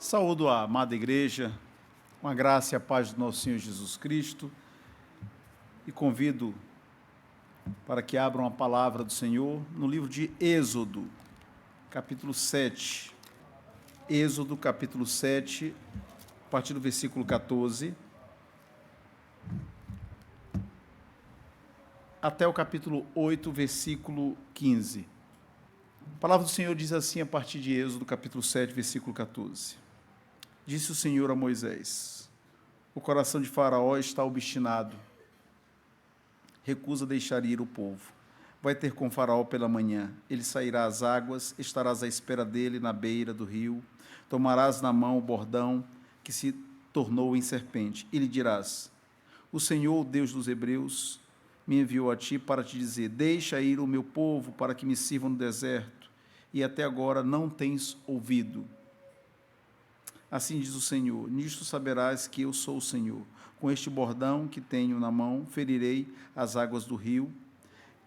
Saúdo a amada igreja, com a graça e a paz do nosso Senhor Jesus Cristo, e convido para que abram a palavra do Senhor no livro de Êxodo, capítulo 7. Êxodo, capítulo 7, a partir do versículo 14, até o capítulo 8, versículo 15. A palavra do Senhor diz assim, a partir de Êxodo, capítulo 7, versículo 14. Disse o Senhor a Moisés: o coração de Faraó está obstinado, recusa deixar ir o povo. Vai ter com Faraó pela manhã, ele sairá às águas, estarás à espera dele na beira do rio, tomarás na mão o bordão que se tornou em serpente, e lhe dirás: o Senhor, o Deus dos Hebreus, me enviou a ti para te dizer: deixa ir o meu povo para que me sirvam no deserto, e até agora não tens ouvido. Assim diz o Senhor: nisto saberás que eu sou o Senhor. Com este bordão que tenho na mão, ferirei as águas do rio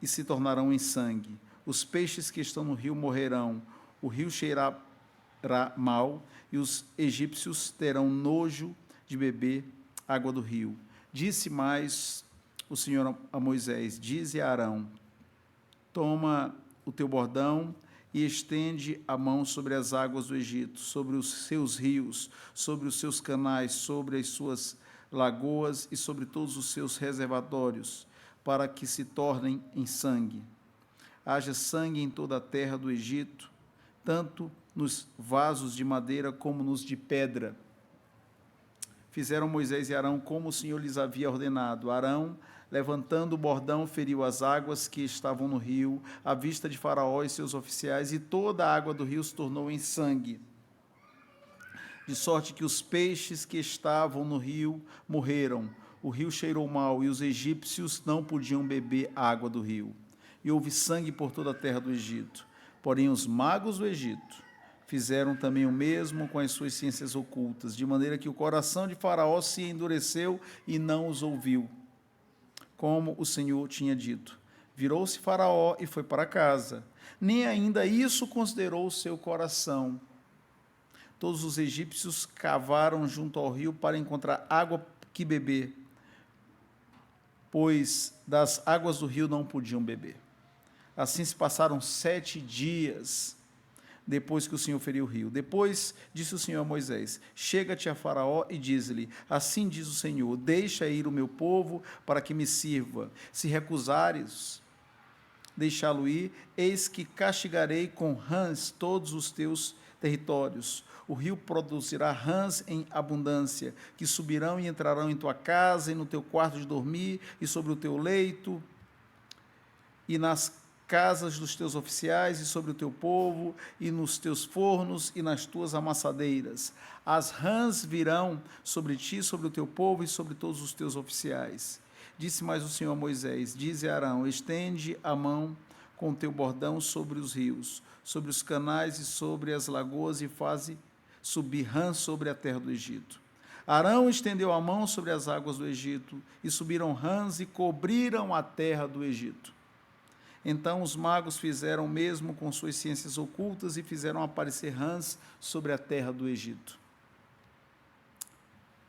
e se tornarão em sangue. Os peixes que estão no rio morrerão, o rio cheirará mal e os egípcios terão nojo de beber água do rio. Disse mais o Senhor a Moisés: dize a Arão: toma o teu bordão e estende a mão sobre as águas do Egito, sobre os seus rios, sobre os seus canais, sobre as suas lagoas e sobre todos os seus reservatórios, para que se tornem em sangue. Haja sangue em toda a terra do Egito, tanto nos vasos de madeira como nos de pedra. Fizeram Moisés e Arão como o Senhor lhes havia ordenado. Arão, levantando o bordão, feriu as águas que estavam no rio, à vista de Faraó e seus oficiais, e toda a água do rio se tornou em sangue. De sorte que os peixes que estavam no rio morreram. O rio cheirou mal, e os egípcios não podiam beber a água do rio. E houve sangue por toda a terra do Egito. Porém, os magos do Egito fizeram também o mesmo com as suas ciências ocultas, de maneira que o coração de Faraó se endureceu e não os ouviu, como o Senhor tinha dito. Virou-se Faraó e foi para casa. Nem ainda isso considerou o seu coração. Todos os egípcios cavaram junto ao rio para encontrar água que beber, pois das águas do rio não podiam beber. Assim se passaram 7 dias depois que o Senhor feriu o rio. Depois disse o Senhor a Moisés: chega-te a Faraó e diz-lhe: assim diz o Senhor, deixa ir o meu povo para que me sirva. Se recusares deixá-lo ir, eis que castigarei com rãs todos os teus territórios. O rio produzirá rãs em abundância, que subirão e entrarão em tua casa, e no teu quarto de dormir, e sobre o teu leito, e nas casas dos teus oficiais, e sobre o teu povo, e nos teus fornos, e nas tuas amassadeiras. As rãs virão sobre ti, sobre o teu povo, e sobre todos os teus oficiais. Disse mais o Senhor a Moisés: dize a Arão: estende a mão com o teu bordão sobre os rios, sobre os canais e sobre as lagoas, e faze subir rãs sobre a terra do Egito. Arão estendeu a mão sobre as águas do Egito, e subiram rãs e cobriram a terra do Egito. Então os magos fizeram o mesmo com suas ciências ocultas e fizeram aparecer rãs sobre a terra do Egito.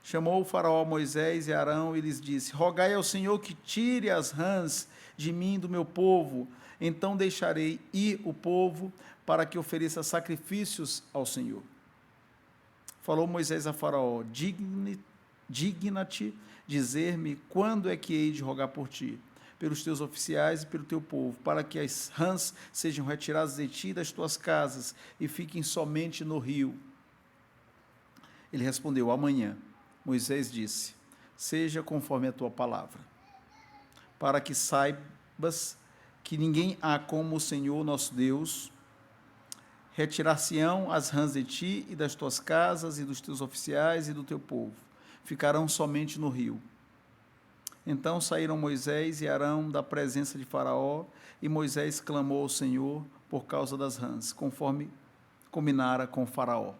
Chamou o Faraó Moisés e Arão e lhes disse: rogai ao Senhor que tire as rãs de mim e do meu povo, então deixarei ir o povo para que ofereça sacrifícios ao Senhor. Falou Moisés a Faraó: digna-te dizer-me quando é que hei de rogar por ti, pelos teus oficiais e pelo teu povo, para que as rãs sejam retiradas de ti e das tuas casas e fiquem somente no rio. Ele respondeu: amanhã. Moisés disse: seja conforme a tua palavra, para que saibas que ninguém há como o Senhor nosso Deus. Retirar-se-ão as rãs de ti e das tuas casas e dos teus oficiais e do teu povo. Ficarão somente no rio. Então saíram Moisés e Arão da presença de Faraó, e Moisés clamou ao Senhor por causa das rãs, conforme combinara com Faraó.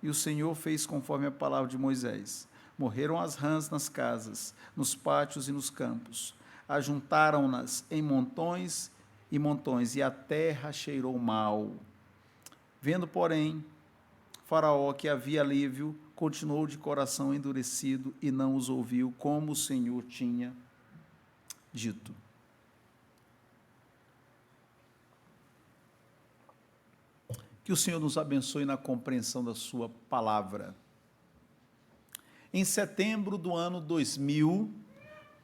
E o Senhor fez conforme a palavra de Moisés. Morreram as rãs nas casas, nos pátios e nos campos. Ajuntaram-nas em montões e montões, e a terra cheirou mal. Vendo, porém, Faraó, que havia alívio, continuou de coração endurecido e não os ouviu, como o Senhor tinha dito. Que o Senhor nos abençoe na compreensão da sua palavra. Em setembro do ano 2000,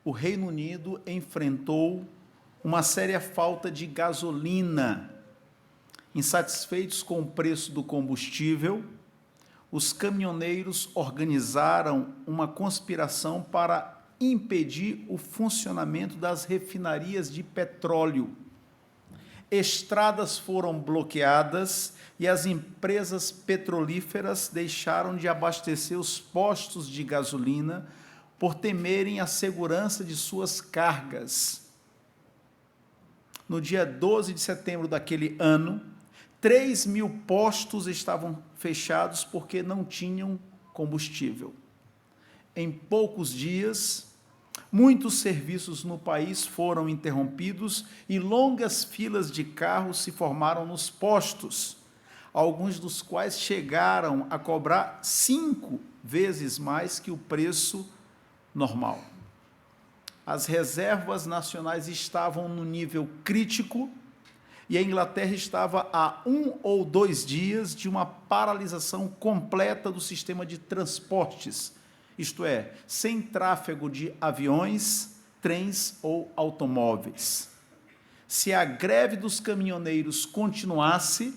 o Reino Unido enfrentou uma séria falta de gasolina. Insatisfeitos com o preço do combustível, os caminhoneiros organizaram uma conspiração para impedir o funcionamento das refinarias de petróleo. Estradas foram bloqueadas e as empresas petrolíferas deixaram de abastecer os postos de gasolina por temerem a segurança de suas cargas. No dia 12 de setembro daquele ano, 3.000 postos estavam fechados porque não tinham combustível. Em poucos dias, muitos serviços no país foram interrompidos e longas filas de carros se formaram nos postos, alguns dos quais chegaram a cobrar 5 vezes mais que o preço normal. As reservas nacionais estavam no nível crítico e a Inglaterra estava a 1 ou 2 dias de uma paralisação completa do sistema de transportes, isto é, sem tráfego de aviões, trens ou automóveis. Se a greve dos caminhoneiros continuasse,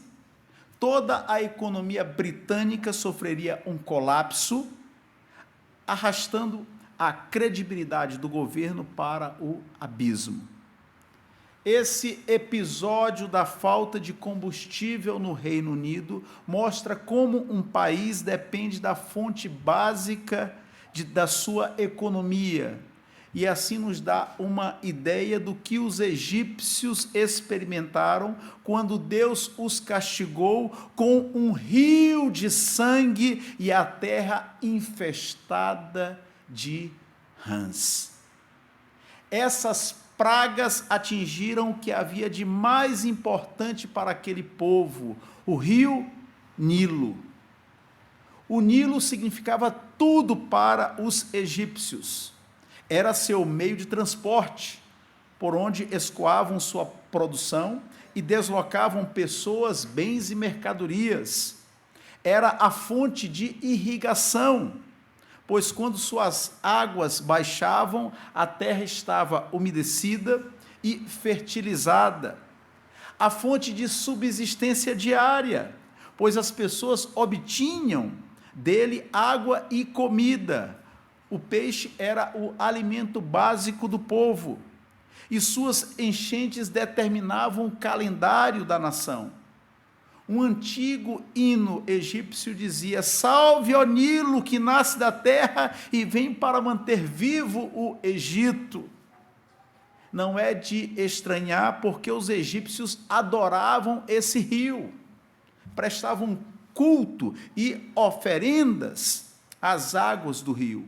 toda a economia britânica sofreria um colapso, arrastando a credibilidade do governo para o abismo. Esse episódio da falta de combustível no Reino Unido mostra como um país depende da fonte básica da sua economia, e assim nos dá uma ideia do que os egípcios experimentaram quando Deus os castigou com um rio de sangue e a terra infestada de rãs. Essas pragas atingiram o que havia de mais importante para aquele povo, o rio Nilo. O Nilo significava tudo para os egípcios. Era seu meio de transporte, por onde escoavam sua produção e deslocavam pessoas, bens e mercadorias. Era a fonte de irrigação, pois quando suas águas baixavam, a terra estava umedecida e fertilizada. A fonte de subsistência diária, pois as pessoas obtinham dele água e comida. O peixe era o alimento básico do povo, e suas enchentes determinavam o calendário da nação. Um antigo hino egípcio dizia: salve, ó Nilo, que nasce da terra e vem para manter vivo o Egito. Não é de estranhar, porque os egípcios adoravam esse rio, prestavam culto e oferendas às águas do rio.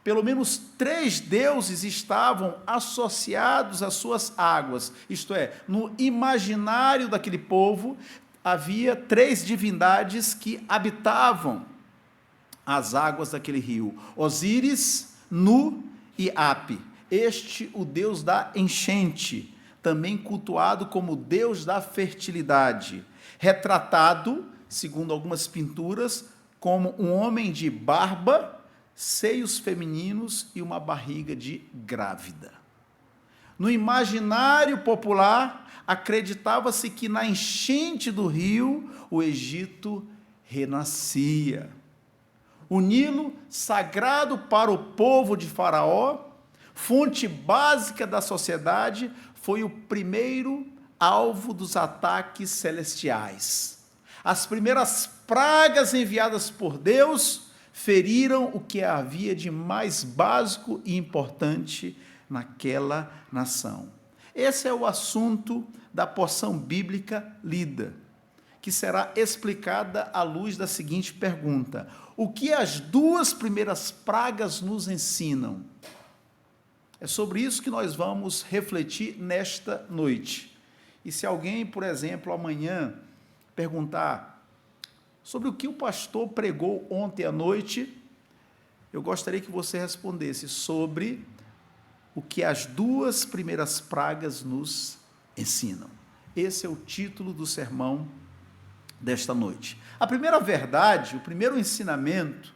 Pelo menos 3 deuses estavam associados às suas águas, isto é, no imaginário daquele povo, havia 3 divindades que habitavam as águas daquele rio: Osíris, Nu e Ape. Este, o deus da enchente, também cultuado como deus da fertilidade, retratado, segundo algumas pinturas, como um homem de barba, seios femininos e uma barriga de grávida. No imaginário popular, acreditava-se que na enchente do rio, o Egito renascia. O Nilo, sagrado para o povo de Faraó, fonte básica da sociedade, foi o primeiro alvo dos ataques celestiais. As primeiras pragas enviadas por Deus feriram o que havia de mais básico e importante naquela nação. Esse é o assunto da porção bíblica lida, que será explicada à luz da seguinte pergunta: o que as 2 primeiras pragas nos ensinam? É sobre isso que nós vamos refletir nesta noite. E se alguém, por exemplo, amanhã perguntar: Sobre o que o pastor pregou ontem à noite, eu gostaria que você respondesse sobre o que as duas primeiras pragas nos ensinam. Esse é o título do sermão desta noite. A primeira verdade, o primeiro ensinamento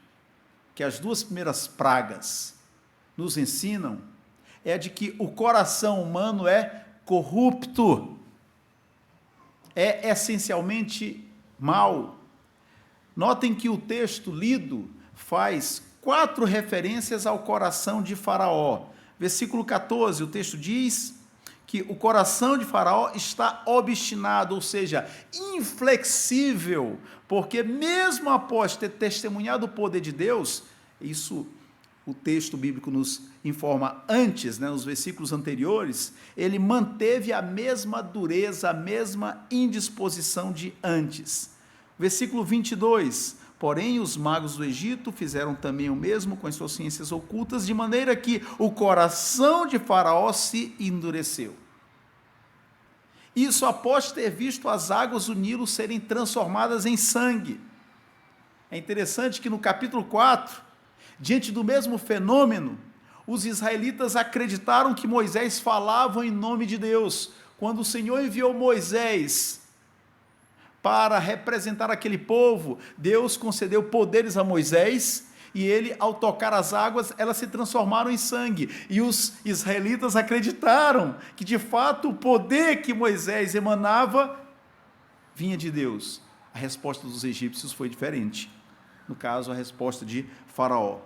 que as duas primeiras pragas nos ensinam é de que o coração humano é corrupto, é essencialmente mau. Notem que o texto lido faz 4 referências ao coração de Faraó. Versículo 14, o texto diz que o coração de Faraó está obstinado, ou seja, inflexível, porque mesmo após ter testemunhado o poder de Deus, isso o texto bíblico nos informa antes, nos versículos anteriores, ele manteve a mesma dureza, a mesma indisposição de antes. Versículo 22, porém os magos do Egito fizeram também o mesmo com as suas ciências ocultas, de maneira que o coração de Faraó se endureceu. Isso após ter visto as águas do Nilo serem transformadas em sangue. É interessante que no capítulo 4, diante do mesmo fenômeno, os israelitas acreditaram que Moisés falava em nome de Deus. Quando o Senhor enviou Moisés para representar aquele povo, Deus concedeu poderes a Moisés, e ele, ao tocar as águas, elas se transformaram em sangue, e os israelitas acreditaram que de fato o poder que Moisés emanava vinha de Deus. A resposta dos egípcios foi diferente, no caso a resposta de Faraó.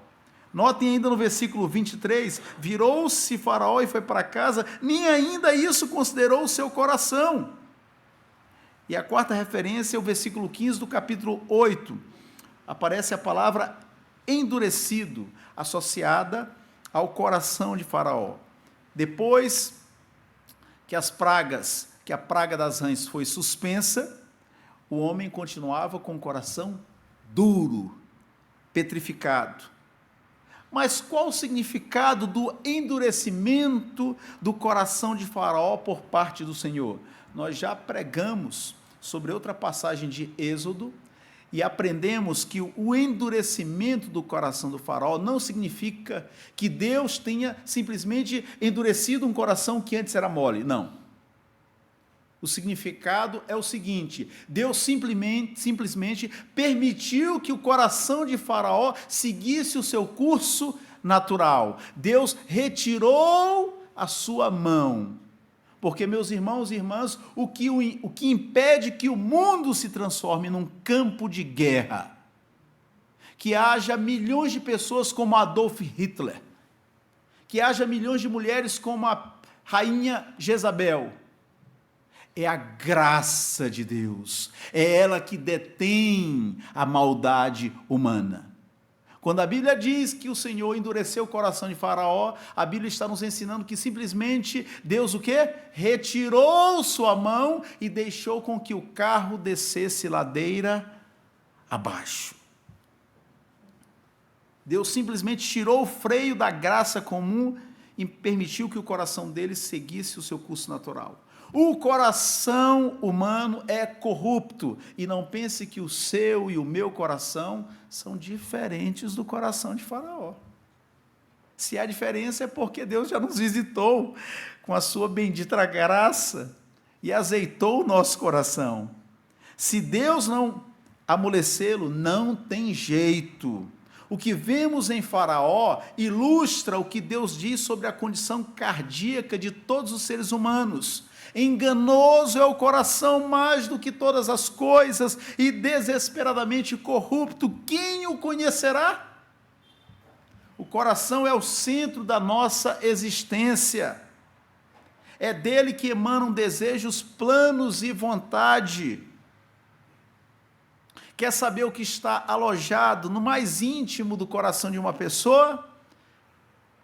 Notem ainda no versículo 23, virou-se Faraó e foi para casa, nem ainda isso considerou o seu coração. E a quarta referência é o versículo 15 do capítulo 8. Aparece a palavra endurecido, associada ao coração de Faraó. Depois que a praga das rãs foi suspensa, o homem continuava com o coração duro, petrificado. Mas qual o significado do endurecimento do coração de Faraó por parte do Senhor? Nós já pregamos sobre outra passagem de Êxodo e aprendemos que o endurecimento do coração do Faraó não significa que Deus tenha simplesmente endurecido um coração que antes era mole. Não. O significado é o seguinte: Deus simplesmente permitiu que o coração de Faraó seguisse o seu curso natural. Deus retirou a sua mão. Porque, meus irmãos e irmãs, o que impede que o mundo se transforme num campo de guerra, que haja milhões de pessoas como Adolf Hitler, que haja milhões de mulheres como a rainha Jezabel, é a graça de Deus, é ela que detém a maldade humana. Quando a Bíblia diz que o Senhor endureceu o coração de Faraó, a Bíblia está nos ensinando que simplesmente Deus o quê? Retirou sua mão e deixou com que o carro descesse ladeira abaixo. Deus simplesmente tirou o freio da graça comum e permitiu que o coração dele seguisse o seu curso natural. O coração humano é corrupto, e não pense que o seu e o meu coração são diferentes do coração de Faraó. Se há diferença é porque Deus já nos visitou com a sua bendita graça e azeitou o nosso coração. Se Deus não amolecê-lo, não tem jeito. O que vemos em Faraó ilustra o que Deus diz sobre a condição cardíaca de todos os seres humanos. Enganoso é o coração mais do que todas as coisas e desesperadamente corrupto, quem o conhecerá? O coração é o centro da nossa existência. É dele que emanam desejos, planos e vontade. Quer saber o que está alojado no mais íntimo do coração de uma pessoa?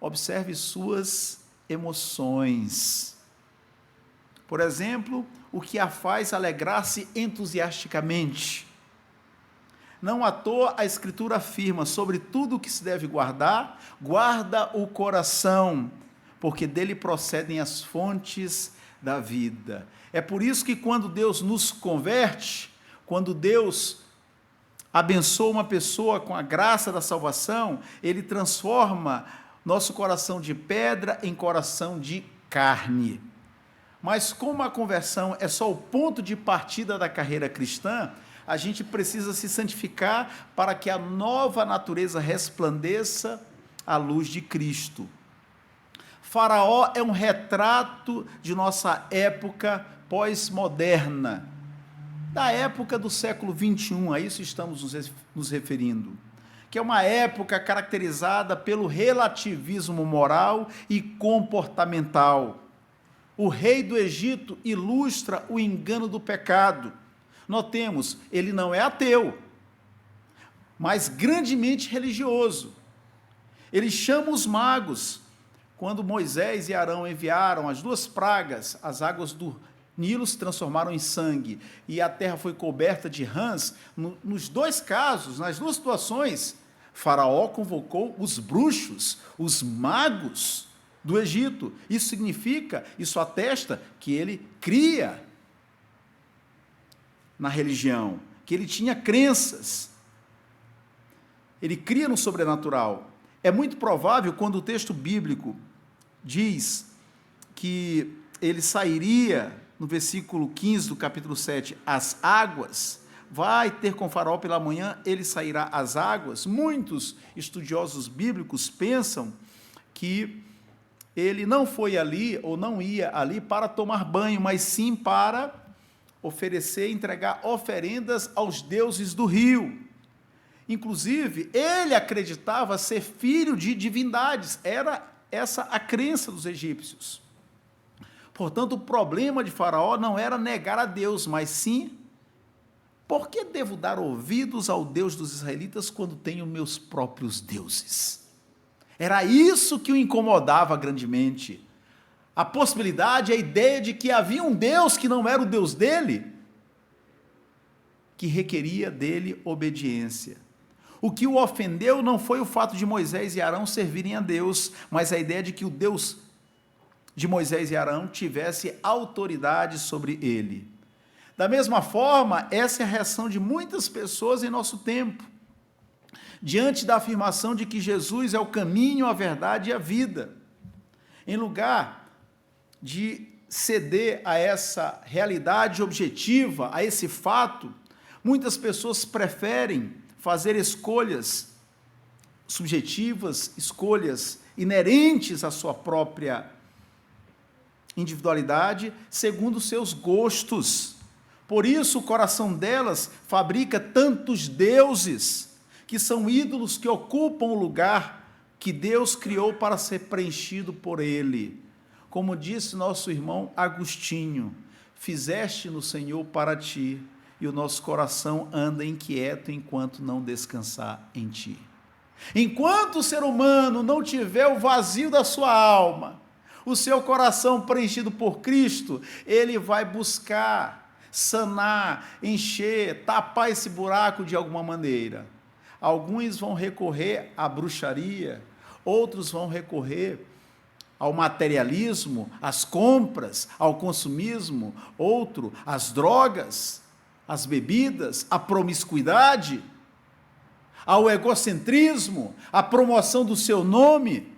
Observe suas emoções. Por exemplo, o que a faz alegrar-se entusiasticamente. Não à toa a Escritura afirma: sobre tudo o que se deve guardar, guarda o coração, porque dele procedem as fontes da vida. É por isso que quando Deus nos converte, quando Deus abençoa uma pessoa com a graça da salvação, ele transforma nosso coração de pedra em coração de carne. Mas como a conversão é só o ponto de partida da carreira cristã, a gente precisa se santificar para que a nova natureza resplandeça à luz de Cristo. Faraó é um retrato de nossa época pós-moderna, da época do século 21, a isso estamos nos referindo, que é uma época caracterizada pelo relativismo moral e comportamental. O rei do Egito ilustra o engano do pecado. Notemos, ele não é ateu, mas grandemente religioso. Ele chama os magos. Quando Moisés e Arão enviaram as 2 pragas, as águas do Nilo se transformaram em sangue e a terra foi coberta de rãs, nos 2 casos, nas 2 situações, Faraó convocou os bruxos, os magos do Egito. Isso significa, isso atesta que ele cria na religião, que ele tinha crenças. Ele cria no sobrenatural. É muito provável, quando o texto bíblico diz que ele sairia, no versículo 15 do capítulo 7, as águas, vai ter com Faraó pela manhã, ele sairá às águas. Muitos estudiosos bíblicos pensam que ele não foi ali, ou não ia ali para tomar banho, mas sim para oferecer, entregar oferendas aos deuses do rio. Inclusive, ele acreditava ser filho de divindades, era essa a crença dos egípcios. Portanto, o problema de Faraó não era negar a Deus, mas sim, por que devo dar ouvidos ao Deus dos israelitas quando tenho meus próprios deuses? Era isso que o incomodava grandemente. A possibilidade, a ideia de que havia um Deus que não era o Deus dele, que requeria dele obediência. O que o ofendeu não foi o fato de Moisés e Arão servirem a Deus, mas a ideia de que o Deus de Moisés e Arão tivesse autoridade sobre ele. Da mesma forma, essa é a reação de muitas pessoas em nosso tempo, diante da afirmação de que Jesus é o caminho, a verdade e a vida. Em lugar de ceder a essa realidade objetiva, a esse fato, muitas pessoas preferem fazer escolhas subjetivas, escolhas inerentes à sua própria individualidade, segundo seus gostos. Por isso, o coração delas fabrica tantos deuses, que são ídolos que ocupam o lugar que Deus criou para ser preenchido por ele. Como disse nosso irmão Agostinho, fizeste no Senhor para ti, e o nosso coração anda inquieto enquanto não descansar em ti. Enquanto o ser humano não tiver o vazio da sua alma, o seu coração preenchido por Cristo, ele vai buscar sanar, encher, tapar esse buraco de alguma maneira. Alguns vão recorrer à bruxaria, outros vão recorrer ao materialismo, às compras, ao consumismo, outro às drogas, às bebidas, à promiscuidade, ao egocentrismo, à promoção do seu nome,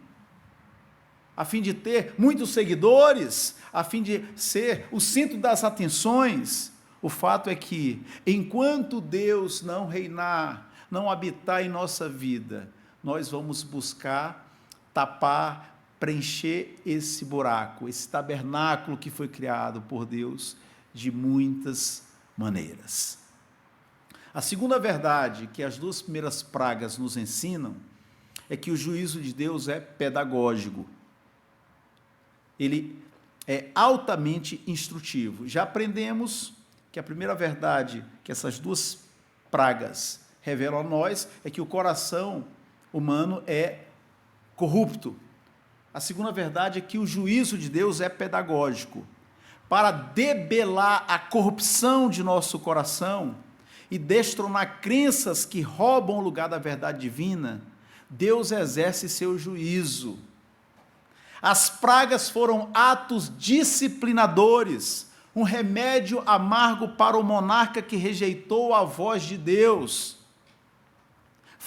a fim de ter muitos seguidores, a fim de ser o centro das atenções. O fato é que, enquanto Deus não reinar, não habitar em nossa vida, nós vamos buscar tapar, preencher esse buraco, esse tabernáculo que foi criado por Deus de muitas maneiras. A segunda verdade que as 2 primeiras pragas nos ensinam é que o juízo de Deus é pedagógico. Ele é altamente instrutivo. Já aprendemos que a primeira verdade que essas 2 pragas revelam a nós é que o coração humano é corrupto. A segunda verdade é que o juízo de Deus é pedagógico. Para debelar a corrupção de nosso coração e destronar crenças que roubam o lugar da verdade divina, Deus exerce seu juízo. As pragas foram atos disciplinadores, um remédio amargo para o monarca que rejeitou a voz de Deus.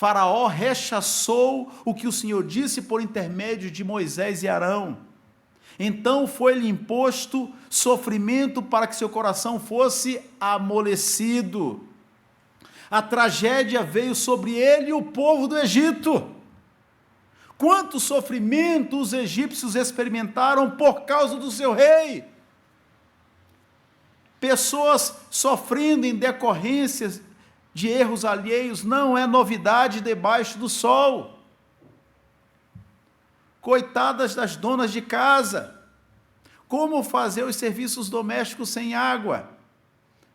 Faraó rechaçou o que o Senhor disse por intermédio de Moisés e Arão. Então foi-lhe imposto sofrimento para que seu coração fosse amolecido. A tragédia veio sobre ele e o povo do Egito. Quanto sofrimento os egípcios experimentaram por causa do seu rei. Pessoas sofrendo em decorrência de erros alheios não é novidade debaixo do sol. Coitadas das donas de casa. Como fazer os serviços domésticos sem água?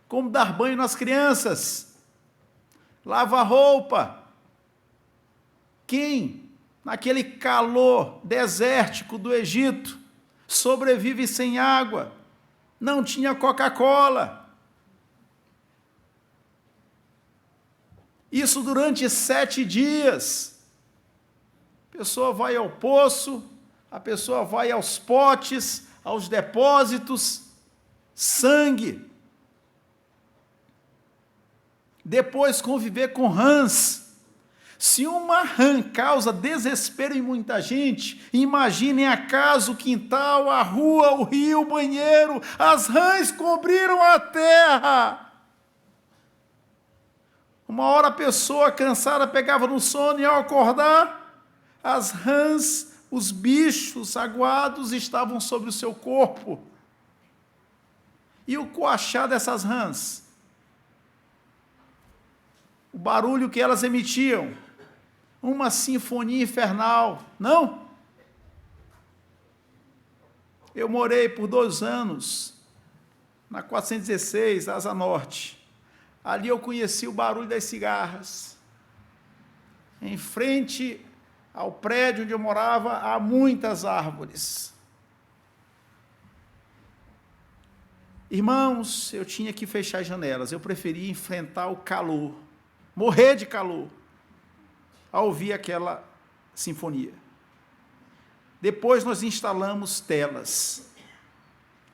Como dar banho nas crianças? Lavar roupa? Quem, naquele calor desértico do Egito, sobrevive sem água? Não tinha Coca-Cola. Isso durante 7 dias. A pessoa vai ao poço, a pessoa vai aos potes, aos depósitos, sangue. Depois conviver com rãs. Se uma rã causa desespero em muita gente, imaginem a casa, o quintal, a rua, o rio, o banheiro. As rãs cobriram a terra. Uma hora a pessoa cansada pegava no sono e ao acordar, as rãs, os bichos aguados estavam sobre o seu corpo. E o coachar dessas rãs? O barulho que elas emitiam? Uma sinfonia infernal, não? Eu morei por 2 anos na 416, Asa Norte. Ali eu conheci o barulho das cigarras. Em frente ao prédio onde eu morava, há muitas árvores. Irmãos, eu tinha que fechar as janelas, eu preferia enfrentar o calor, morrer de calor, ao ouvir aquela sinfonia. Depois nós instalamos telas.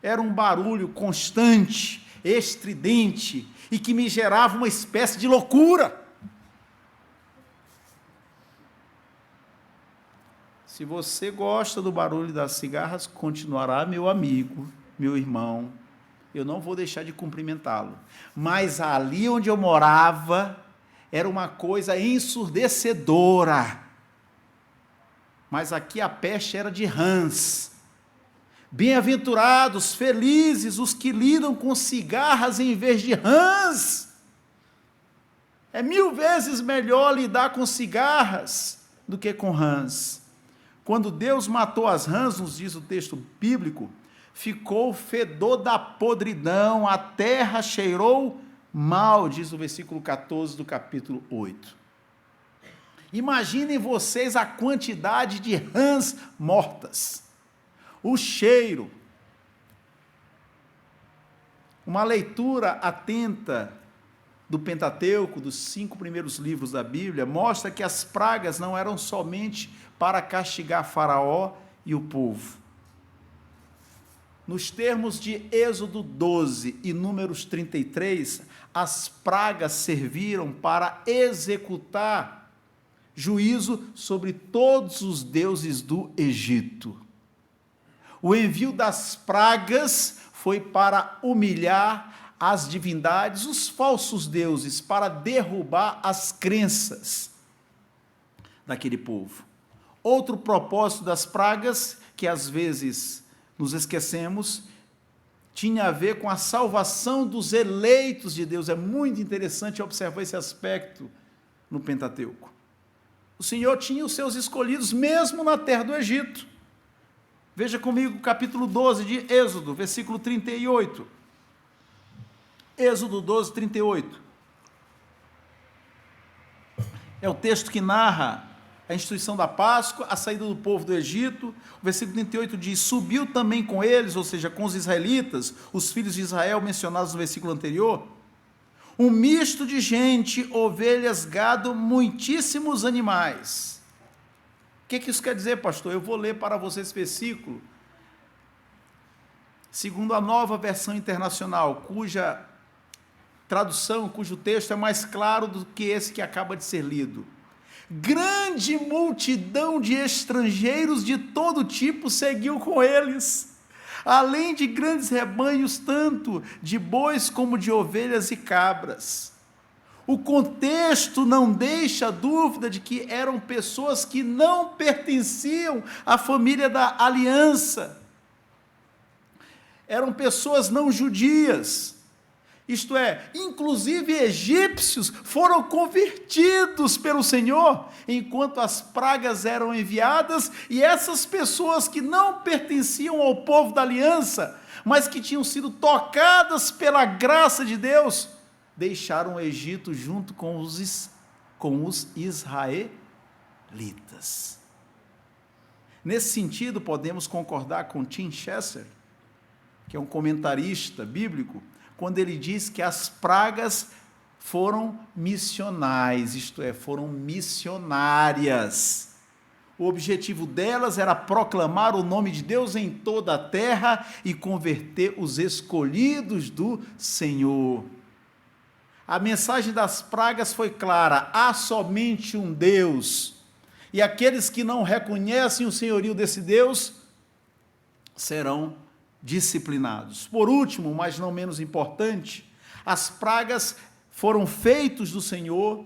Era um barulho constante, estridente, e que me gerava uma espécie de loucura. Se você gosta do barulho das cigarras, continuará meu amigo, meu irmão. Eu não vou deixar de cumprimentá-lo. Mas ali onde eu morava, era uma coisa ensurdecedora. Mas aqui a peste era de rãs. Bem-aventurados, felizes, os que lidam com cigarras em vez de rãs. É 1000 vezes melhor lidar com cigarras do que com rãs. Quando Deus matou as rãs, nos diz o texto bíblico, ficou o fedor da podridão, a terra cheirou mal, diz o versículo 14 do capítulo 8. Imaginem vocês a quantidade de rãs mortas, o cheiro. Uma leitura atenta do Pentateuco, dos 5 primeiros livros da Bíblia, mostra que as pragas não eram somente para castigar Faraó e o povo. Nos termos de Êxodo 12 e Números 33, as pragas serviram para executar juízo sobre todos os deuses do Egito. O envio das pragas foi para humilhar as divindades, os falsos deuses, para derrubar as crenças daquele povo. Outro propósito das pragas, que às vezes nos esquecemos, tinha a ver com a salvação dos eleitos de Deus. É muito interessante observar esse aspecto no Pentateuco. O Senhor tinha os seus escolhidos mesmo na terra do Egito. Veja comigo o capítulo 12 de Êxodo, versículo 38. Êxodo 12, 38. É o texto que narra a instituição da Páscoa, a saída do povo do Egito. O versículo 38 diz: subiu também com eles, ou seja, com os israelitas, os filhos de Israel mencionados no versículo anterior, um misto de gente, ovelhas, gado, muitíssimos animais. O que isso quer dizer, pastor? Eu vou ler para você esse versículo, segundo a Nova Versão Internacional, cuja tradução, cujo texto é mais claro do que esse que acaba de ser lido. grande multidão de estrangeiros de todo tipo seguiu com eles, além de grandes rebanhos, tanto de bois como de ovelhas e cabras. O contexto não deixa dúvida de que eram pessoas que não pertenciam à família da aliança, eram pessoas não judias. Isto é, inclusive egípcios foram convertidos pelo Senhor, enquanto as pragas eram enviadas, e essas pessoas que não pertenciam ao povo da aliança, mas que tinham sido tocadas pela graça de Deus, deixaram o Egito junto com os israelitas. Nesse sentido, podemos concordar com Tim Chesser, que é um comentarista bíblico, quando ele diz que as pragas foram missionais, isto é, foram missionárias. O objetivo delas era proclamar o nome de Deus em toda a terra e converter os escolhidos do Senhor. A mensagem das pragas foi clara: há somente um Deus, e aqueles que não reconhecem o senhorio desse Deus serão disciplinados. Por último, mas não menos importante, as pragas foram feitos do Senhor,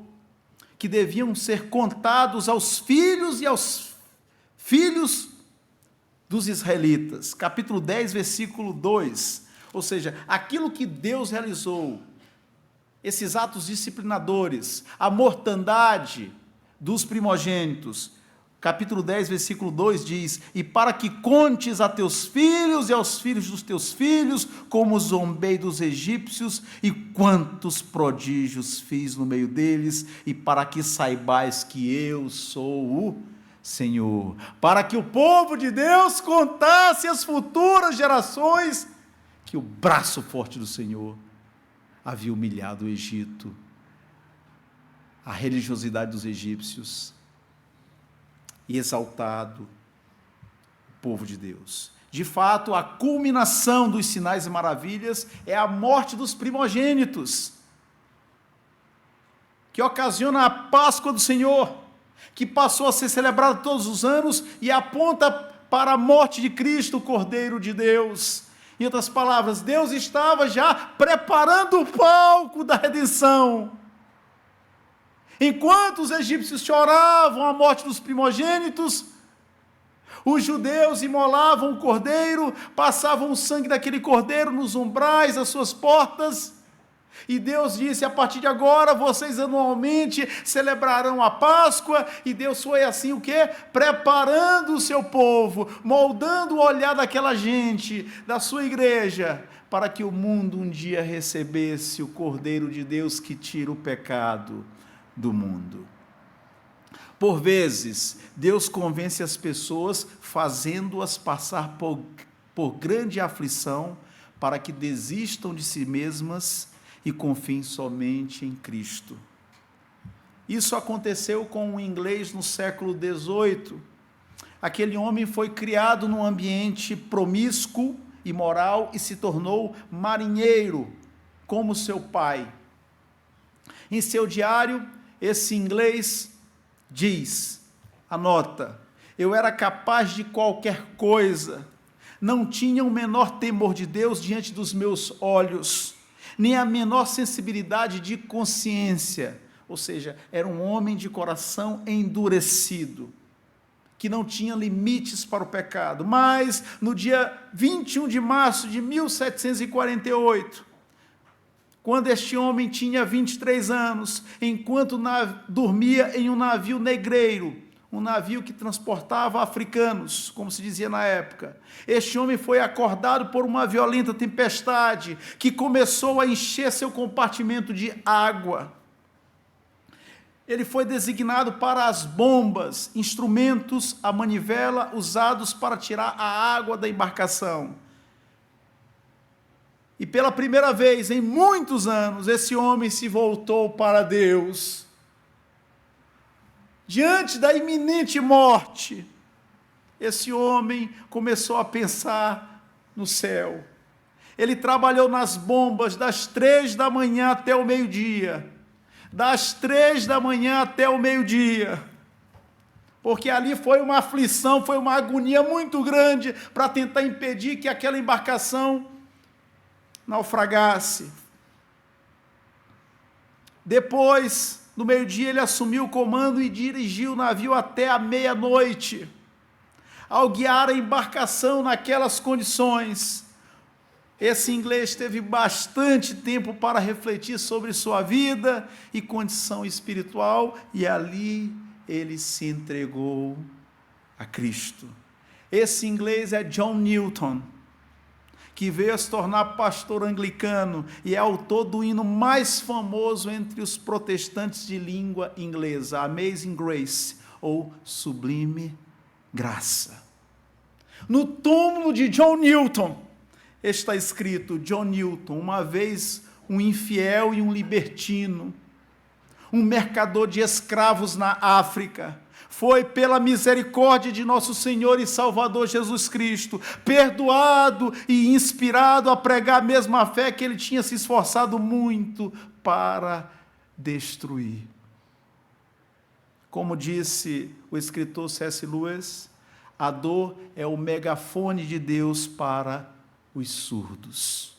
que deviam ser contados aos filhos e aos filhos dos israelitas. Capítulo 10, versículo 2. Ou seja, aquilo que Deus realizou, esses atos disciplinadores, a mortandade dos primogênitos. Capítulo 10, versículo 2 diz: e para que contes a teus filhos e aos filhos dos teus filhos, como zombei dos egípcios, e quantos prodígios fiz no meio deles, e para que saibais que eu sou o Senhor. Para que o povo de Deus contasse às futuras gerações que o braço forte do Senhor havia humilhado o Egito, a religiosidade dos egípcios, e exaltado o povo de Deus. De fato, a culminação dos sinais e maravilhas é a morte dos primogênitos, que ocasiona a Páscoa do Senhor, que passou a ser celebrada todos os anos e aponta para a morte de Cristo, o Cordeiro de Deus. Em outras palavras, Deus estava já preparando o palco da redenção. Enquanto os egípcios choravam a morte dos primogênitos, os judeus imolavam o cordeiro, passavam o sangue daquele cordeiro nos umbrais das suas portas, e Deus disse: a partir de agora vocês anualmente celebrarão a Páscoa. E Deus foi assim o quê? Preparando o seu povo, moldando o olhar daquela gente, da sua igreja, para que o mundo um dia recebesse o Cordeiro de Deus que tira o pecado do mundo. Por vezes, Deus convence as pessoas, fazendo-as passar por grande aflição, para que desistam de si mesmas e confiem somente em Cristo. Isso aconteceu com um inglês no século XVIII. Aquele homem foi criado num ambiente promíscuo, imoral, e se tornou marinheiro, como seu pai. Em seu diário, esse inglês diz, anota: eu era capaz de qualquer coisa, não tinha o menor temor de Deus diante dos meus olhos, nem a menor sensibilidade de consciência. Ou seja, era um homem de coração endurecido, que não tinha limites para o pecado. Mas, no dia 21 de março de 1748, quando este homem tinha 23 anos, enquanto dormia em um navio negreiro, um navio que transportava africanos, como se dizia na época, este homem foi acordado por uma violenta tempestade, que começou a encher seu compartimento de água. Ele foi designado para as bombas, instrumentos à manivela usados para tirar a água da embarcação. E pela primeira vez em muitos anos, esse homem se voltou para Deus. Diante da iminente morte, esse homem começou a pensar no céu. Ele trabalhou nas bombas das 3 da manhã até o meio-dia. das 3 da manhã até o meio-dia, porque ali foi uma aflição, foi uma agonia muito grande para tentar impedir que aquela embarcação naufragasse. Depois, no meio-dia, ele assumiu o comando e dirigiu o navio até a meia-noite. Ao guiar a embarcação naquelas condições, esse inglês teve bastante tempo para refletir sobre sua vida e condição espiritual, e ali ele se entregou a Cristo. Esse inglês é John Newton, que veio a se tornar pastor anglicano e é autor do hino mais famoso entre os protestantes de língua inglesa, Amazing Grace, ou Sublime Graça. No túmulo de John Newton está escrito: John Newton, uma vez um infiel e um libertino, um mercador de escravos na África, foi pela misericórdia de nosso Senhor e Salvador Jesus Cristo, perdoado e inspirado a pregar a mesma fé que ele tinha se esforçado muito para destruir. Como disse o escritor C.S. Lewis, a dor é o megafone de Deus para os surdos.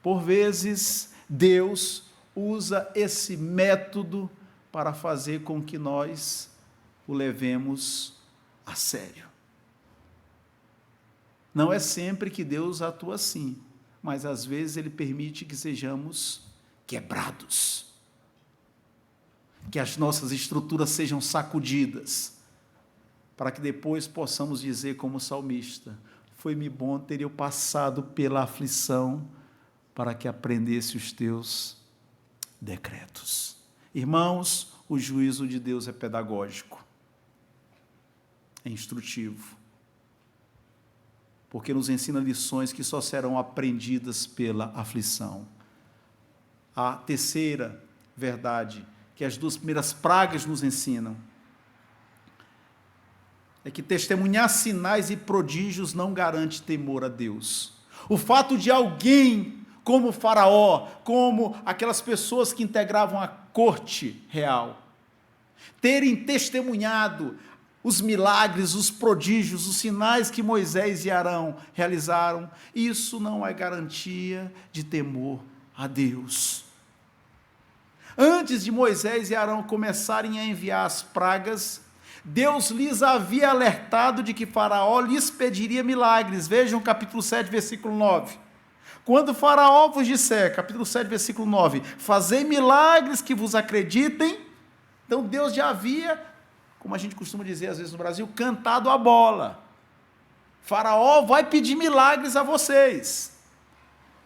Por vezes, Deus usa esse método para fazer com que nós o levemos a sério. Não é sempre que Deus atua assim, mas às vezes Ele permite que sejamos quebrados, que as nossas estruturas sejam sacudidas, para que depois possamos dizer como salmista: foi-me bom ter eu passado pela aflição, para que aprendesse os teus decretos. Irmãos, o juízo de Deus é pedagógico, é instrutivo, porque nos ensina lições que só serão aprendidas pela aflição. A terceira verdade, que as 2 primeiras pragas nos ensinam, é que testemunhar sinais e prodígios não garante temor a Deus. O fato de alguém como Faraó, como aquelas pessoas que integravam a corte real, terem testemunhado os milagres, os prodígios, os sinais que Moisés e Arão realizaram, isso não é garantia de temor a Deus. Antes de Moisés e Arão começarem a enviar as pragas, Deus lhes havia alertado de que Faraó lhes pediria milagres. Vejam capítulo 7, versículo 9. Quando Faraó vos disser, capítulo 7, versículo 9, fazei milagres que vos acreditem, então Deus já havia, como a gente costuma dizer às vezes no Brasil, cantado a bola. Faraó vai pedir milagres a vocês.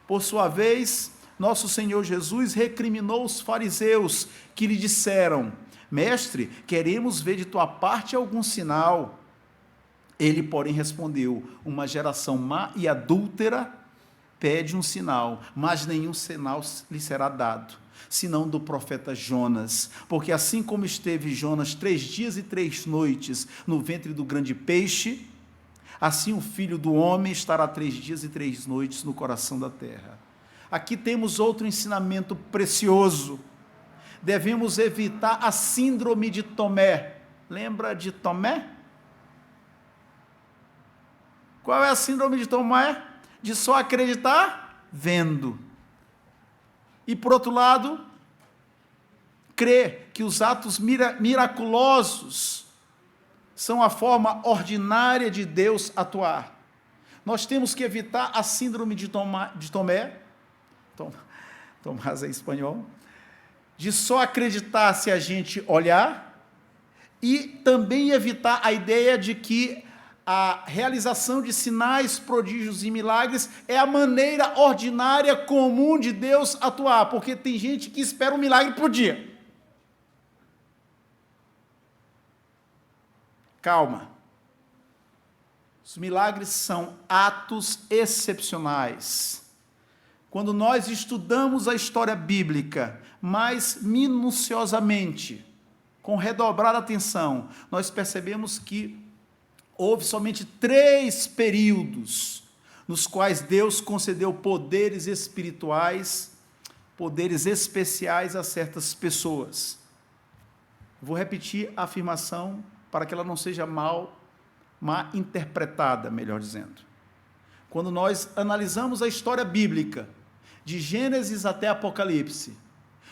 Por sua vez, nosso Senhor Jesus recriminou os fariseus que lhe disseram: mestre, queremos ver de tua parte algum sinal. Ele, porém, respondeu: uma geração má e adúltera pede um sinal, mas nenhum sinal lhe será dado, senão do profeta Jonas. Porque assim como esteve Jonas 3 dias e 3 noites no ventre do grande peixe, assim o Filho do Homem estará 3 dias e 3 noites no coração da terra. Aqui temos outro ensinamento precioso. Devemos evitar a síndrome de Tomé. Lembra de Tomé? Qual é a síndrome de Tomé? De só acreditar vendo. E, por outro lado, crer que os atos miraculosos são a forma ordinária de Deus atuar. Nós temos que evitar a síndrome de Tomé, Tomás é espanhol, de só acreditar se a gente olhar, e também evitar a ideia de que a realização de sinais, prodígios e milagres é a maneira ordinária, comum de Deus atuar, porque tem gente que espera um milagre por dia. Calma. Os milagres são atos excepcionais. Quando nós estudamos a história bíblica mais minuciosamente, com redobrada atenção, nós percebemos que houve somente 3 períodos nos quais Deus concedeu poderes espirituais poderes especiais a certas pessoas. Vou repetir a afirmação para que ela não seja mal interpretada, melhor dizendo. Quando nós analisamos a história bíblica, de Gênesis até Apocalipse,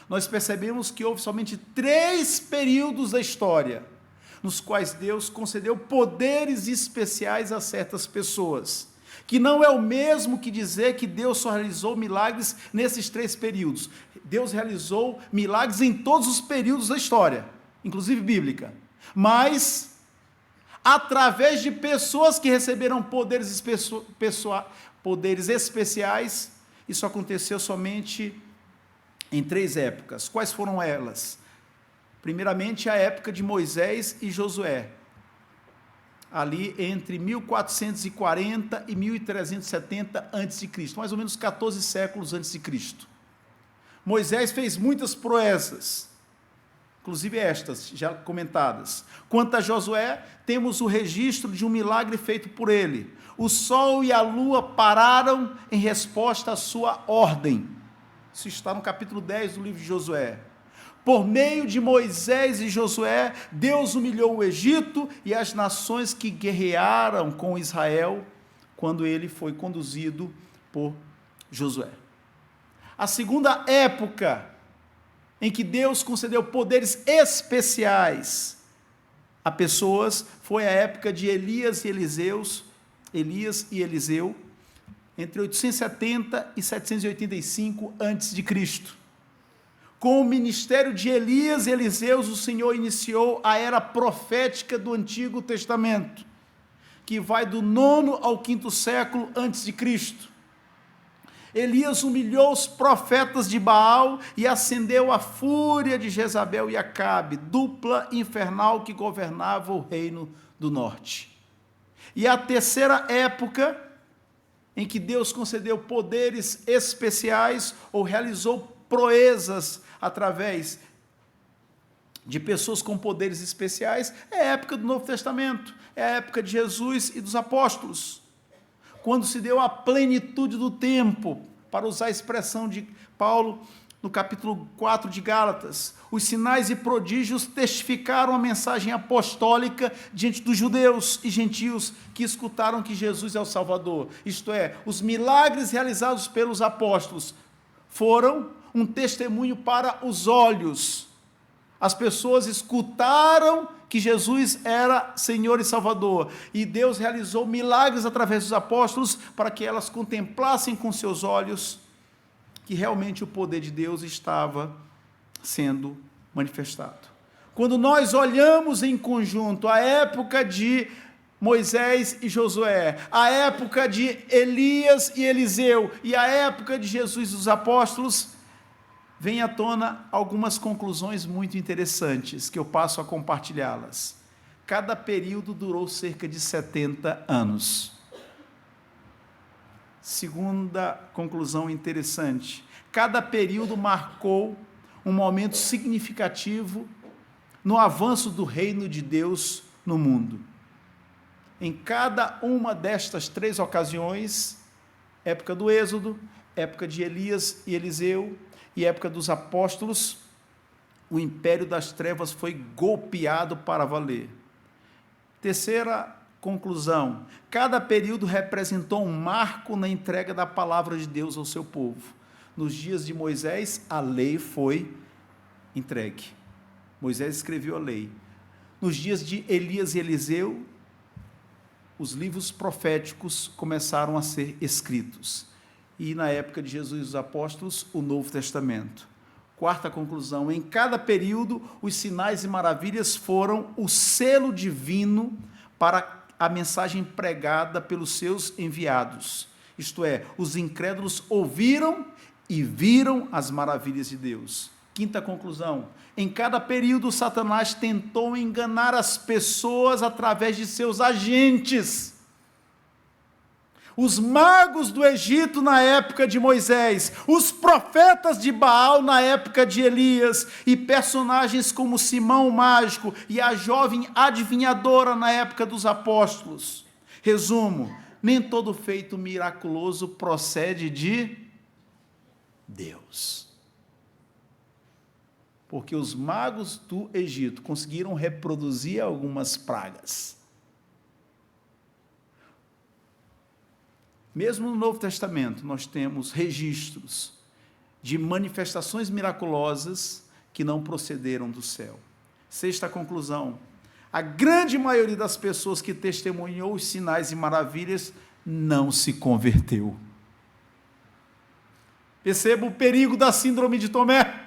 nós percebemos que houve somente 3 períodos da história, nos quais Deus concedeu poderes especiais a certas pessoas, que não é o mesmo que dizer que Deus só realizou milagres nesses 3 períodos. Deus realizou milagres em todos os períodos da história, inclusive bíblica, mas através de pessoas que receberam poderes especiais. Isso aconteceu somente em 3 épocas. Quais foram elas? Primeiramente, a época de Moisés e Josué, ali entre 1440 e 1370 a.C., mais ou menos 14 séculos antes de Cristo. Moisés fez muitas proezas, inclusive estas, já comentadas. Quanto a Josué, temos o registro de um milagre feito por ele. O sol e a lua pararam em resposta à sua ordem. Isso está no capítulo 10 do livro de Josué. Por meio de Moisés e Josué, Deus humilhou o Egito e as nações que guerrearam com Israel, quando ele foi conduzido por Josué. A segunda época em que Deus concedeu poderes especiais a pessoas foi a época de Elias e Eliseu, entre 870 e 785 a.C. Com o ministério de Elias e Eliseu, o Senhor iniciou a era profética do Antigo Testamento, que vai do 9º ao 5º século antes de Cristo. Elias humilhou os profetas de Baal e acendeu a fúria de Jezabel e Acabe, dupla infernal que governava o reino do norte. E a terceira época em que Deus concedeu poderes especiais ou realizou proezas através de pessoas com poderes especiais é a época do Novo Testamento, é a época de Jesus e dos apóstolos, quando se deu a plenitude do tempo, para usar a expressão de Paulo no capítulo 4 de Gálatas. Os sinais e prodígios testificaram a mensagem apostólica diante dos judeus e gentios que escutaram que Jesus é o Salvador. Isto é, os milagres realizados pelos apóstolos foram um testemunho para os olhos. As pessoas escutaram que Jesus era Senhor e Salvador, e Deus realizou milagres através dos apóstolos para que elas contemplassem com seus olhos que realmente o poder de Deus estava sendo manifestado. Quando nós olhamos em conjunto a época de Moisés e Josué, a época de Elias e Eliseu e a época de Jesus e os apóstolos, vem à tona algumas conclusões muito interessantes, que eu passo a compartilhá-las. Cada período durou cerca de 70 anos. Segunda conclusão interessante, cada período marcou um momento significativo no avanço do reino de Deus no mundo. Em cada uma destas 3 ocasiões, época do Êxodo, época de Elias e Eliseu, e época dos apóstolos, o império das trevas foi golpeado para valer. Terceira conclusão, cada período representou um marco na entrega da palavra de Deus ao seu povo. Nos dias de Moisés, a lei foi entregue. Moisés escreveu a lei. Nos dias de Elias e Eliseu, os livros proféticos começaram a ser escritos. E na época de Jesus e os apóstolos, o Novo Testamento. Quarta conclusão, em cada período, os sinais e maravilhas foram o selo divino para a mensagem pregada pelos seus enviados. Isto é, os incrédulos ouviram e viram as maravilhas de Deus. Quinta conclusão, em cada período, Satanás tentou enganar as pessoas através de seus agentes. Os magos do Egito na época de Moisés, os profetas de Baal na época de Elias, e personagens como Simão o Mágico e a jovem adivinhadora na época dos apóstolos. Resumo, nem todo feito miraculoso procede de Deus. porque os magos do Egito conseguiram reproduzir algumas pragas. Mesmo no Novo Testamento, nós temos registros de manifestações miraculosas que não procederam do céu. Sexta conclusão: a grande maioria das pessoas que testemunhou os sinais e maravilhas não se converteu. Perceba o perigo da síndrome de Tomé.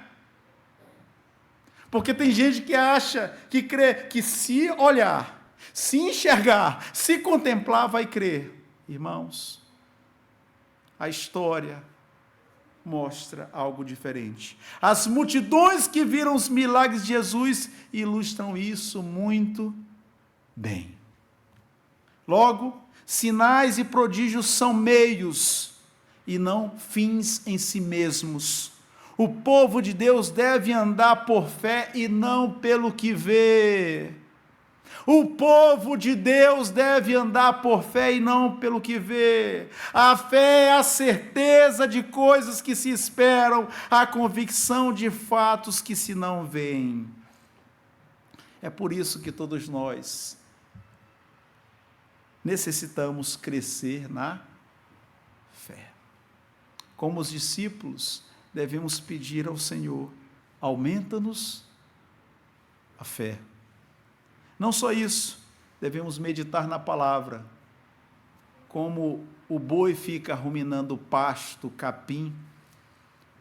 Porque tem gente que acha, que crê, que se olhar, se enxergar, se contemplar, vai crer. Irmãos, a história mostra algo diferente. As multidões que viram os milagres de Jesus ilustram isso muito bem. Logo, sinais e prodígios são meios e não fins em si mesmos. O povo de Deus deve andar por fé e não pelo que vê. O povo de Deus deve andar por fé e não pelo que vê. A fé é a certeza de coisas que se esperam, a convicção de fatos que se não veem. É por isso que todos nós necessitamos crescer na fé. Como os discípulos, devemos pedir ao Senhor: aumenta-nos a fé. Não só isso, devemos meditar na palavra. Como o boi fica ruminando pasto, capim,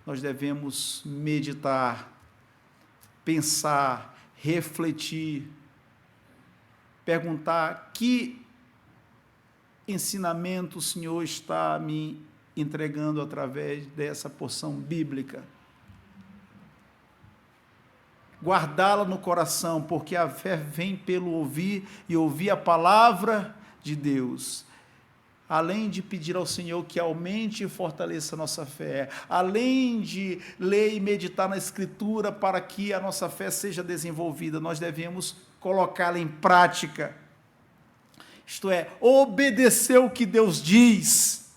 nós devemos meditar, pensar, refletir, perguntar que ensinamento o Senhor está me entregando através dessa porção bíblica. Guardá-la no coração, porque a fé vem pelo ouvir e ouvir a palavra de Deus. Além de pedir ao Senhor que aumente e fortaleça a nossa fé, além de ler e meditar na Escritura para que a nossa fé seja desenvolvida, nós devemos colocá-la em prática. Isto é, obedecer o que Deus diz.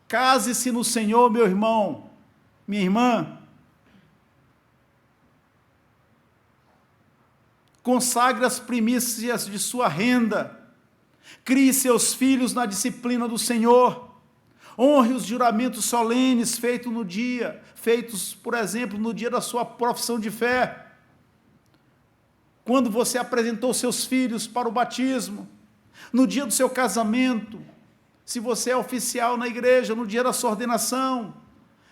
Case-se no Senhor, meu irmão, minha irmã. Consagre as primícias de sua renda. Crie seus filhos na disciplina do Senhor. Honre os juramentos solenes feitos, por exemplo, no dia da sua profissão de fé. Quando você apresentou seus filhos para o batismo, no dia do seu casamento, se você é oficial na igreja, no dia da sua ordenação,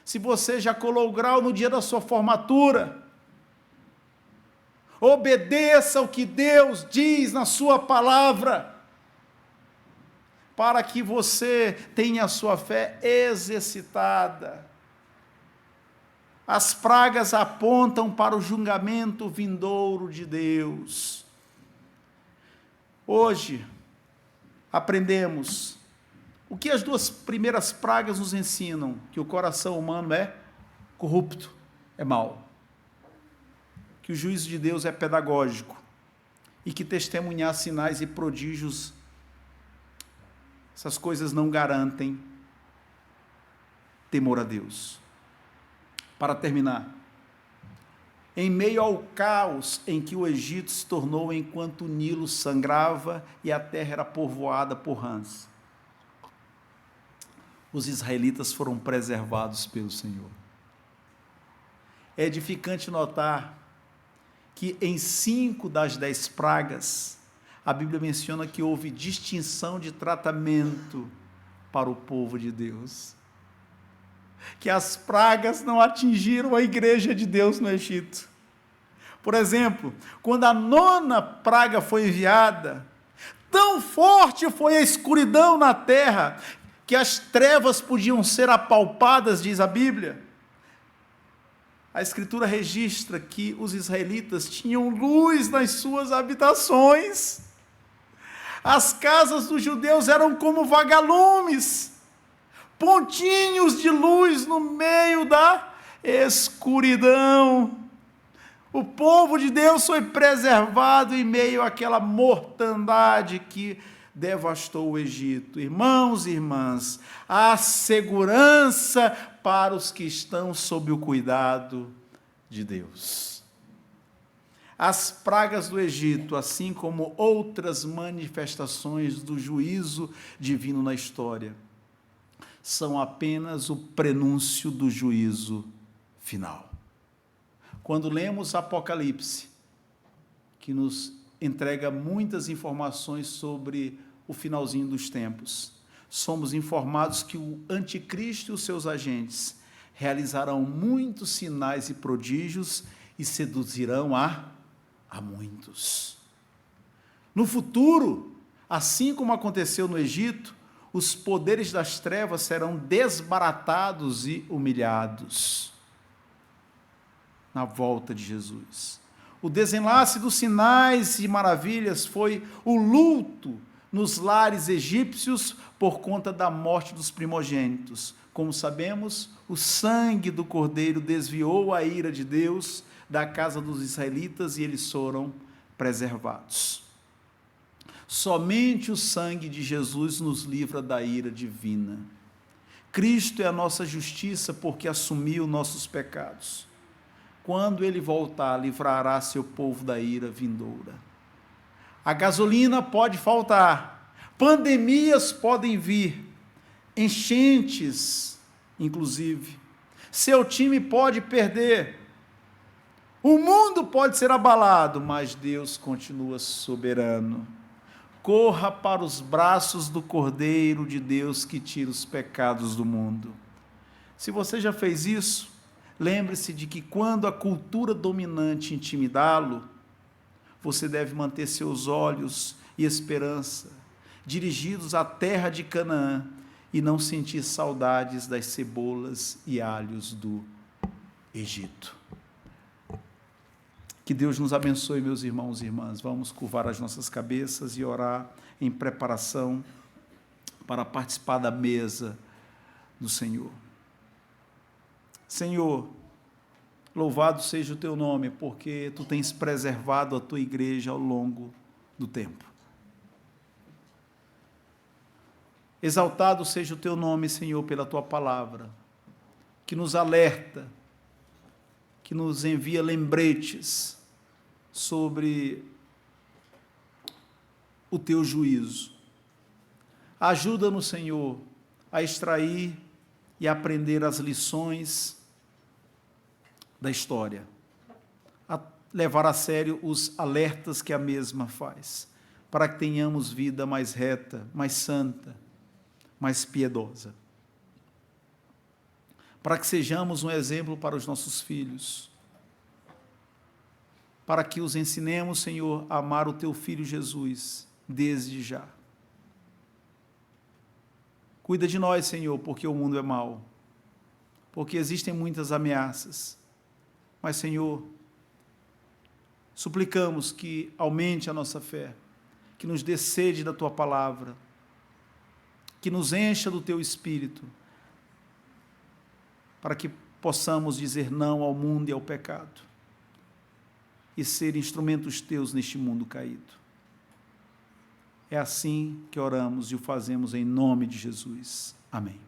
se você já colou o grau no dia da sua formatura. Obedeça o que Deus diz na sua palavra, para que você tenha a sua fé exercitada. As pragas apontam para o julgamento vindouro de Deus. Hoje, aprendemos o que as duas primeiras pragas nos ensinam: que o coração humano é corrupto, é mau. Que o juízo de Deus é pedagógico e que testemunhar sinais e prodígios, essas coisas não garantem temor a Deus. Para terminar, em meio ao caos em que o Egito se tornou enquanto o Nilo sangrava e a terra era povoada por rãs, os israelitas foram preservados pelo Senhor. É edificante notar que em 5 das 10 pragas, a Bíblia menciona que houve distinção de tratamento para o povo de Deus. Que as pragas não atingiram a igreja de Deus no Egito. Por exemplo, quando a 9ª praga foi enviada, tão forte foi a escuridão na terra, que as trevas podiam ser apalpadas, diz a Bíblia. A Escritura registra que os israelitas tinham luz nas suas habitações. As casas dos judeus eram como vagalumes, pontinhos de luz no meio da escuridão. O povo de Deus foi preservado em meio àquela mortandade que devastou o Egito. Irmãos e irmãs, há segurança para os que estão sob o cuidado de Deus. As pragas do Egito, assim como outras manifestações do juízo divino na história, são apenas o prenúncio do juízo final. Quando lemos Apocalipse, que nos entrega muitas informações sobre o finalzinho dos tempos, somos informados que o anticristo e os seus agentes realizarão muitos sinais e prodígios e seduzirão a muitos. No futuro, assim como aconteceu no Egito, os poderes das trevas serão desbaratados e humilhados na volta de Jesus. O desenlace dos sinais e maravilhas foi o luto nos lares egípcios por conta da morte dos primogênitos. Como sabemos, o sangue do Cordeiro desviou a ira de Deus da casa dos israelitas e eles foram preservados. Somente o sangue de Jesus nos livra da ira divina. Cristo é a nossa justiça porque assumiu nossos pecados. Quando ele voltar, livrará seu povo da ira vindoura. A gasolina pode faltar, pandemias podem vir, enchentes, inclusive. Seu time pode perder. O mundo pode ser abalado, mas Deus continua soberano. Corra para os braços do Cordeiro de Deus que tira os pecados do mundo. Se você já fez isso, lembre-se de que quando a cultura dominante intimidá-lo, você deve manter seus olhos e esperança dirigidos à terra de Canaã e não sentir saudades das cebolas e alhos do Egito. Que Deus nos abençoe, meus irmãos e irmãs. Vamos curvar as nossas cabeças e orar em preparação para participar da mesa do Senhor. Senhor, louvado seja o teu nome, porque tu tens preservado a tua igreja ao longo do tempo. Exaltado seja o teu nome, Senhor, pela tua palavra, que nos alerta, que nos envia lembretes sobre o teu juízo. Ajuda-nos, Senhor, a extrair e aprender as lições da história, a levar a sério os alertas que a mesma faz, para que tenhamos vida mais reta, mais santa, mais piedosa, para que sejamos um exemplo para os nossos filhos, para que os ensinemos, Senhor, a amar o teu Filho Jesus, desde já. Cuida de nós, Senhor, porque o mundo é mau, porque existem muitas ameaças, mas, Senhor, suplicamos que aumente a nossa fé, que nos dê sede da tua palavra, que nos encha do teu Espírito, para que possamos dizer não ao mundo e ao pecado, e ser instrumentos teus neste mundo caído. É assim que oramos e o fazemos em nome de Jesus. Amém.